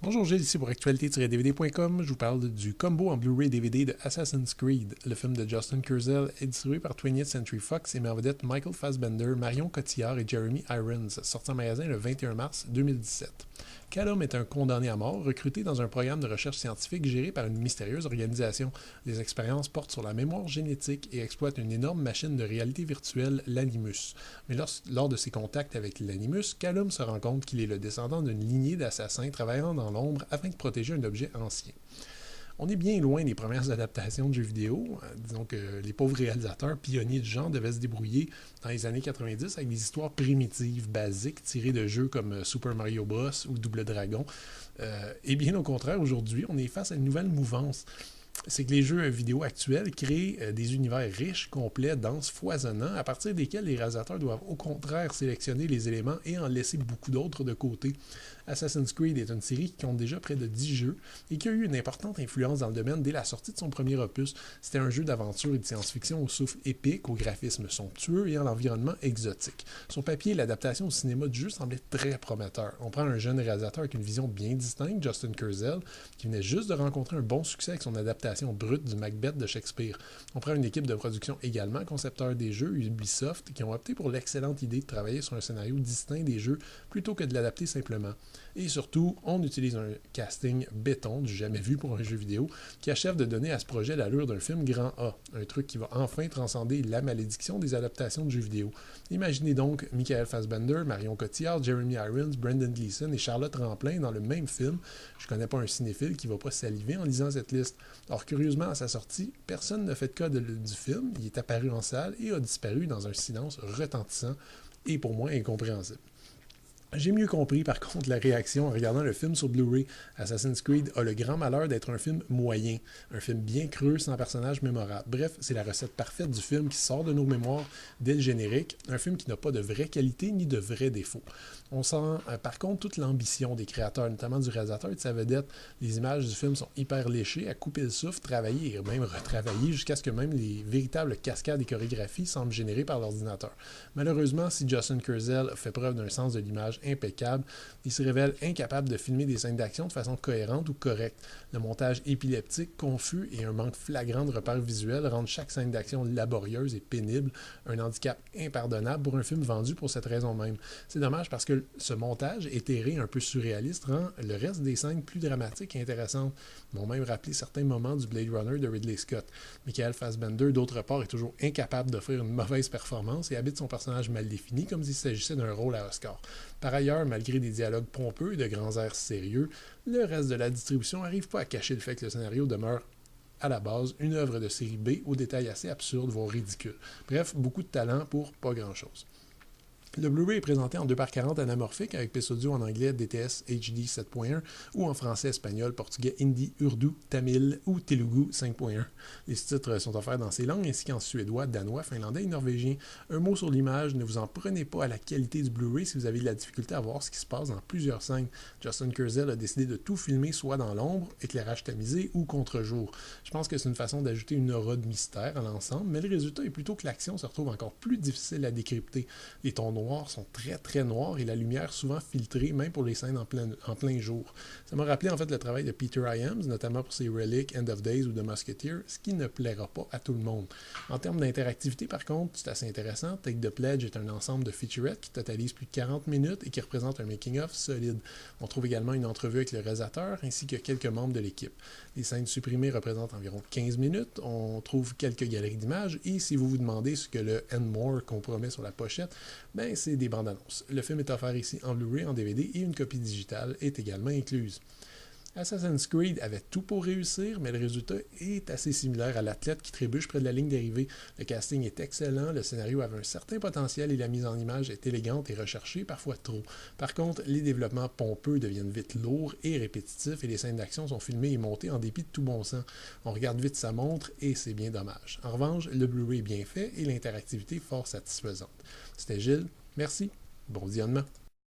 Bonjour Gilles, ici pour actualité-dvd.com. Je vous parle du combo en Blu-ray DVD de Assassin's Creed. Le film de Justin Kurzel est distribué par 20th Century Fox et met en vedette Michael Fassbender, Marion Cotillard et Jeremy Irons, sorti en magasin le 21 mars 2017. Callum est un condamné à mort, recruté dans un programme de recherche scientifique géré par une mystérieuse organisation. Les expériences portent sur la mémoire génétique et exploitent une énorme machine de réalité virtuelle, l'Animus. Mais lors de ses contacts avec l'Animus, Callum se rend compte qu'il est le descendant d'une lignée d'assassins travaillant dans l'ombre afin de protéger un objet ancien. On est bien loin des premières adaptations de jeux vidéo. Disons que les pauvres réalisateurs pionniers du genre devaient se débrouiller dans les années 90 avec des histoires primitives, basiques, tirées de jeux comme Super Mario Bros. Ou Double Dragon. Et bien au contraire, aujourd'hui, on est face à une nouvelle mouvance. C'est que les jeux vidéo actuels créent des univers riches, complets, denses, foisonnants, à partir desquels les réalisateurs doivent au contraire sélectionner les éléments et en laisser beaucoup d'autres de côté. Assassin's Creed est une série qui compte déjà près de 10 jeux et qui a eu une importante influence dans le domaine dès la sortie de son premier opus. C'était un jeu d'aventure et de science-fiction au souffle épique, au graphisme somptueux et à l'environnement exotique. Sur papier, l'adaptation au cinéma du jeu semblait très prometteur. On prend un jeune réalisateur avec une vision bien distincte, Justin Kurzel, qui venait juste de rencontrer un bon succès avec son adaptation brute du Macbeth de Shakespeare. On prend une équipe de production également concepteur des jeux, Ubisoft, qui ont opté pour l'excellente idée de travailler sur un scénario distinct des jeux plutôt que de l'adapter simplement. Et surtout, on utilise un casting béton, du jamais vu pour un jeu vidéo, qui achève de donner à ce projet l'allure d'un film grand A, un truc qui va enfin transcender la malédiction des adaptations de jeux vidéo. Imaginez donc Michael Fassbender, Marion Cotillard, Jeremy Irons, Brendan Gleeson et Charlotte Rampling dans le même film. Je connais pas un cinéphile qui va pas saliver en lisant cette liste. Or, curieusement, à sa sortie, personne ne fait de cas du film, il est apparu en salle et a disparu dans un silence retentissant et pour moi incompréhensible. J'ai mieux compris par contre la réaction en regardant le film sur Blu-ray. Assassin's Creed a le grand malheur d'être un film moyen, un film bien creux sans personnage mémorable. Bref, c'est la recette parfaite du film qui sort de nos mémoires dès le générique, un film qui n'a pas de vraie qualité ni de vrais défauts. On sent par contre toute l'ambition des créateurs, notamment du réalisateur et de sa vedette. Les images du film sont hyper léchées, à couper le souffle, travaillées et même retravaillées jusqu'à ce que même les véritables cascades et chorégraphies semblent générées par l'ordinateur. Malheureusement, si Justin Kurzel fait preuve d'un sens de l'image impeccable, il se révèle incapable de filmer des scènes d'action de façon cohérente ou correcte. Le montage épileptique, confus et un manque flagrant de repères visuels rendent chaque scène d'action laborieuse et pénible, un handicap impardonnable pour un film vendu pour cette raison même. C'est dommage parce que ce montage éthéré, un peu surréaliste, rend le reste des scènes plus dramatiques et intéressantes, m'ont même rappelé certains moments du Blade Runner de Ridley Scott. Michael Fassbender, d'autre part, est toujours incapable d'offrir une mauvaise performance et habite son personnage mal défini comme s'il s'agissait d'un rôle à Oscar. Par ailleurs, malgré des dialogues pompeux et de grands airs sérieux, le reste de la distribution n'arrive pas à cacher le fait que le scénario demeure à la base une œuvre de série B aux détails assez absurdes, voire ridicules. Bref, beaucoup de talent pour pas grand-chose. Le Blu-ray est présenté en 2x40 anamorphique avec piste audio en anglais DTS HD 7.1 ou en français, espagnol, portugais, hindi, urdu, tamil ou telugu 5.1. Les titres sont offerts dans ces langues ainsi qu'en suédois, danois, finlandais et norvégien. Un mot sur l'image, ne vous en prenez pas à la qualité du Blu-ray si vous avez de la difficulté à voir ce qui se passe dans plusieurs scènes. Justin Kurzel a décidé de tout filmer soit dans l'ombre, éclairage tamisé ou contre-jour. Je pense que c'est une façon d'ajouter une aura de mystère à l'ensemble, mais le résultat est plutôt que l'action se retrouve encore plus difficile à décrypter. Les tons noirs sont très très noirs et la lumière souvent filtrée, même pour les scènes en plein jour. Ça m'a rappelé en fait le travail de Peter Hyams, notamment pour ses Relic, End of Days ou The Musketeer, ce qui ne plaira pas à tout le monde. En termes d'interactivité par contre, c'est assez intéressant. Take the Pledge est un ensemble de featurettes qui totalise plus de 40 minutes et qui représente un making-of solide. On trouve également une entrevue avec le réalisateur ainsi que quelques membres de l'équipe. Les scènes supprimées représentent environ 15 minutes. On trouve quelques galeries d'images et si vous vous demandez ce que le And More compromet sur la pochette, ben c'est des bandes annonces. Le film est offert ici en Blu-ray, en DVD et une copie digitale est également incluse. Assassin's Creed avait tout pour réussir, mais le résultat est assez similaire à l'athlète qui trébuche près de la ligne d'arrivée. Le casting est excellent, le scénario avait un certain potentiel et la mise en image est élégante et recherchée, parfois trop. Par contre, les développements pompeux deviennent vite lourds et répétitifs et les scènes d'action sont filmées et montées en dépit de tout bon sens. On regarde vite sa montre et c'est bien dommage. En revanche, le Blu-ray est bien fait et l'interactivité fort satisfaisante. C'était Gilles, merci, bon visionnement.